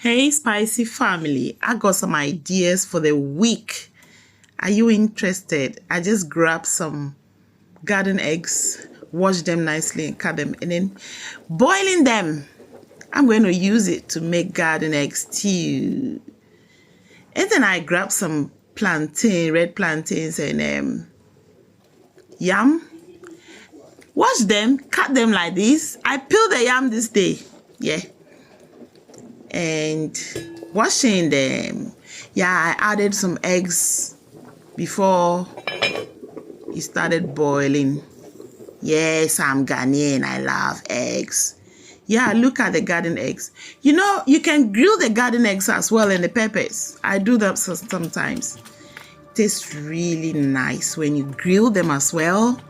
Hey, Spicy family, I got some ideas for the week. Are you interested? I just grabbed some garden eggs, wash them nicely and cut them, and then boiling them. I'm going to use it to make garden egg stew. And then I grabbed some red plantains and yam. Wash them, cut them like this. I peeled the yam this day. Yeah. And washing them. Yeah, I added some eggs before it started boiling. Yes, I'm Ghanaian. I love eggs. Yeah, look at the garden eggs. You know, you can grill the garden eggs as well and the peppers. I do that sometimes. It tastes really nice when you grill them as well.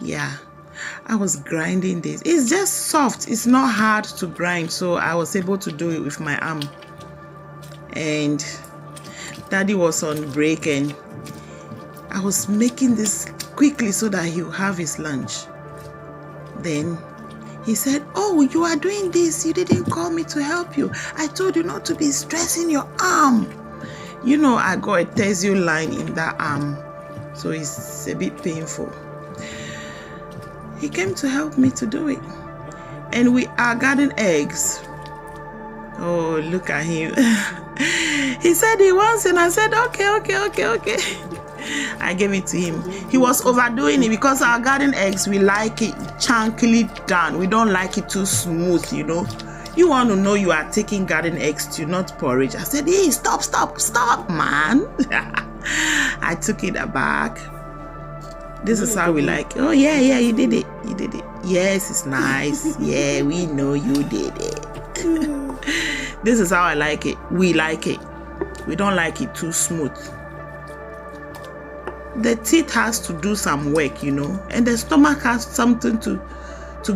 Yeah. I was grinding this. It's just soft. It's not hard to grind, so I was able to do it with my arm. And Daddy was on break and I was making this quickly so that he'll have his lunch. Then he said, "Oh, you are doing this. You didn't call me to help you. I told you not to be stressing your arm." You know, I got a tensile line in that arm, so it's a bit painful. He came to help me to do it. And we are garden eggs. Oh, look at him. He said he wants, and I said, okay. I gave it to him. He was overdoing it because our garden eggs, we like it chunkily done. We don't like it too smooth, you know. You want to know you are taking garden eggs to not porridge. I said, hey, stop, man. I took it back. This is how we like it. Oh, yeah, you did it. Yes, it's nice. Yeah, we know you did it. This is how I like it. We like it. We don't like it too smooth. The teeth has to do some work, you know, and the stomach has something to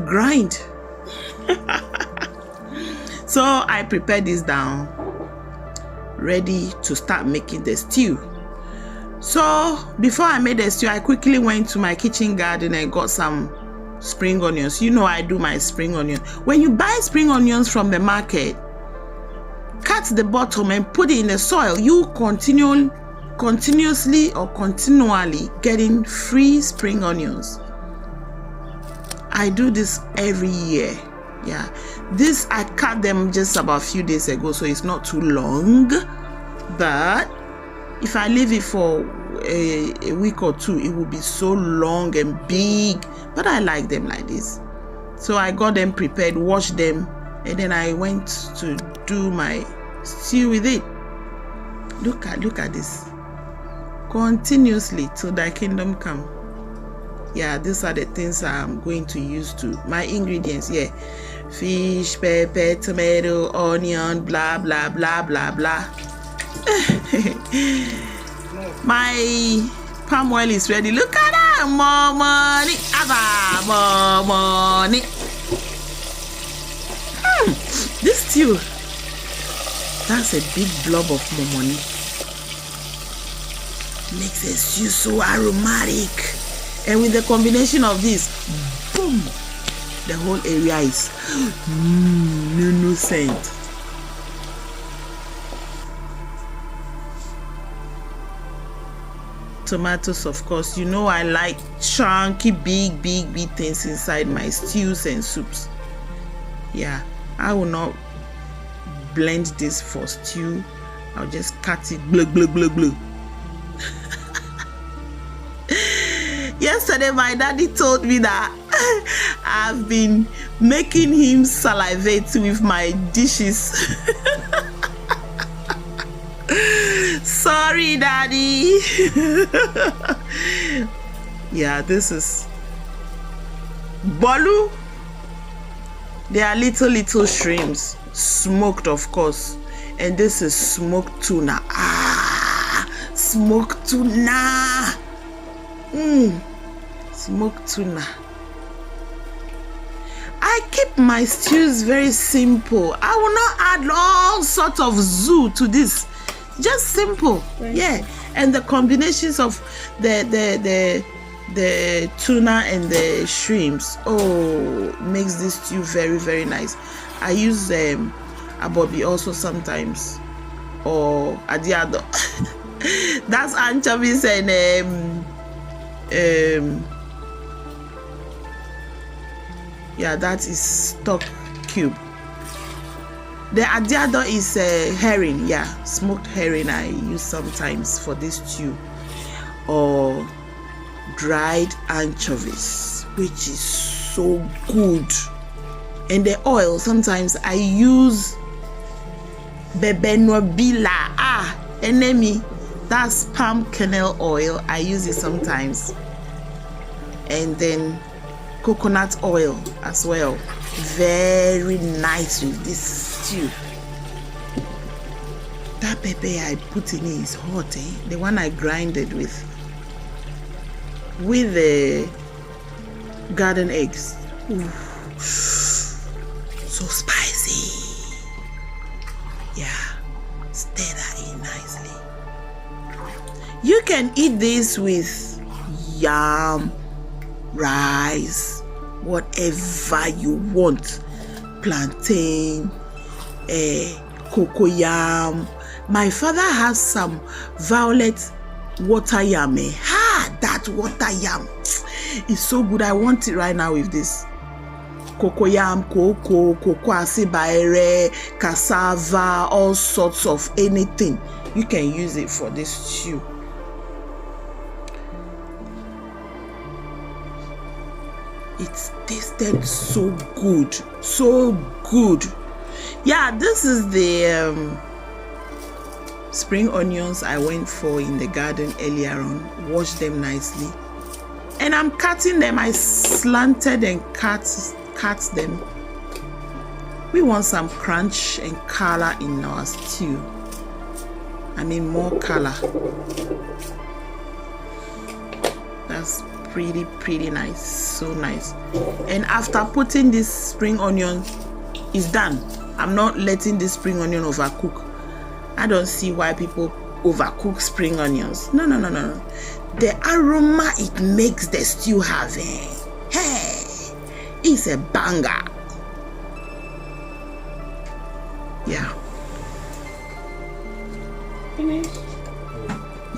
grind. So I prepared this down, ready to start making the stew. So before I made the stew, I quickly went to my kitchen garden and got some spring onions. You know I do my spring onion. When you buy spring onions from the market, cut the bottom and put it in the soil. You continually getting free spring onions. I do this every year. Yeah, this I cut them just about a few days ago, so it's not too long, but if I leave it for a week or two, it will be so long and big. But I like them like this. So I got them prepared, washed them, and then I went to do my stew with it. Look at this. Continuously till thy kingdom come. Yeah, these are the things I'm going to use to my ingredients. Yeah, fish, pepper, tomato, onion, blah blah blah blah blah. My palm oil is ready. Look at that. More money. More money. This stew, that's a big blob of more money. Makes the stew so aromatic. And with the combination of this, boom, the whole area is no scent. Tomatoes, of course. You know I like chunky, big things inside my stews and soups. Yeah, I will not blend this for stew. I'll just cut it, blah. Yesterday, my daddy told me that I've been making him salivate with my dishes. Sorry, Daddy. Yeah, this is bolu. They are little shrimps, smoked, of course. And this is smoked tuna. Smoked tuna. Smoked tuna. I keep my stews very simple. I will not add all sorts of zoo to this. Just simple. Right. Yeah. And the combinations of the tuna and the shrimps, makes this stew very nice. I use abobi also sometimes, or adiado. That's anchovies and yeah, that is stock cube. The adiado is herring, yeah, smoked herring I use sometimes for this stew, or dried anchovies, which is so good. And the oil, sometimes I use bebenobila, enemy, that's palm kernel oil, I use it sometimes. And then coconut oil as well, very nice with this stew. That pepper I put in it is hot, the one I grinded with the garden eggs. Ooh, so spicy. Yeah, stir that in nicely. You can eat this with yam, rice, whatever you want, plantain, cocoyam. My father has some violet water yam. That water yam is so good. I want it right now with this cocoyam, cocoa asibaere, cassava, all sorts of anything. You can use it for this stew. It tasted so good, so good. Yeah, this is the spring onions I went for in the garden earlier on. Washed them nicely, and I'm cutting them. I slanted and cut them. We want some crunch and color in our stew. I mean, more color. That's pretty nice, so nice. And after putting this spring onion, it's done. I'm not letting this spring onion overcook. I don't see why people overcook spring onions. No. The aroma it makes the stew have, hey, it's a banger. Yeah. Finish?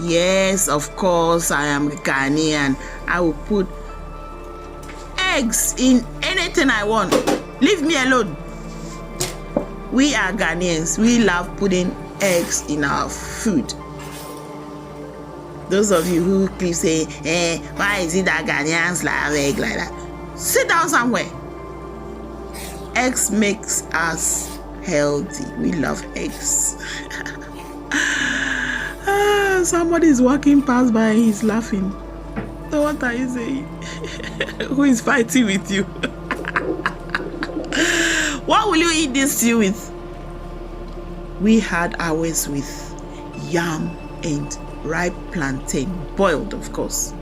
Yes, of course, I am Ghanaian. I will put eggs in anything I want. Leave me alone. We are Ghanaians. We love putting eggs in our food. Those of you who keep saying, why is it that Ghanaians love egg like that? Sit down somewhere. Eggs makes us healthy. We love eggs. Somebody is walking past by, he's laughing. So what are you saying? Who is fighting with you? What will you eat this stew with? We had ours with yam and ripe plantain, boiled of course.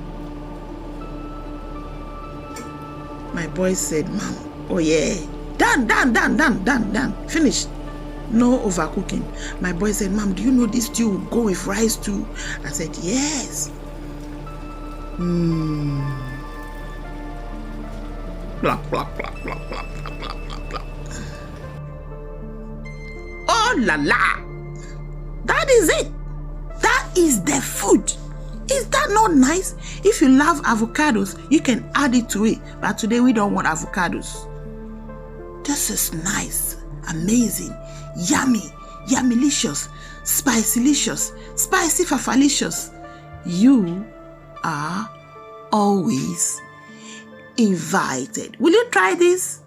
My boy said, Mom, oh yeah, done, finished. No overcooking. My boy said, Mom, do you know this stew will go with rice too? I said, yes. Blah, blah, blah, blah, blah, blah, blah, blah. Oh la la. That is it. That is the food. Is that not nice? If you love avocados, you can add it to it. But today we don't want avocados. This is nice, amazing, yummy, yummylicious, spicylicious, spicy fafalicious. You are always invited. Will you try this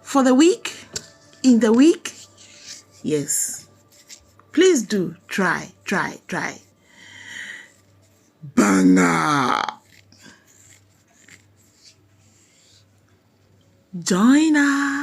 for the week? In the week? Yes. Please do try. Banger. Join us.